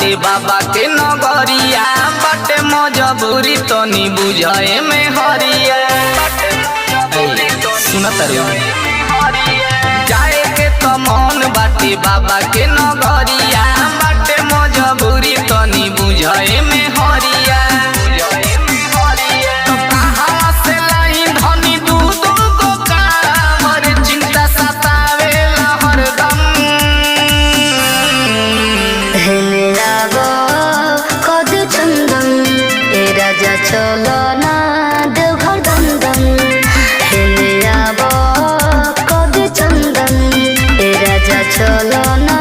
बाटे बाबा के नगरिया बाटे मजबूरी तनी बुझाए में हरिया सुनत जाए के तो मन बाटे बाबा के नगरिया बाटे मजबूरी तनी बुझाए में हरिया चलो ना देवघर दंदन हेले आबो कद चंदन ए राजा चलो ना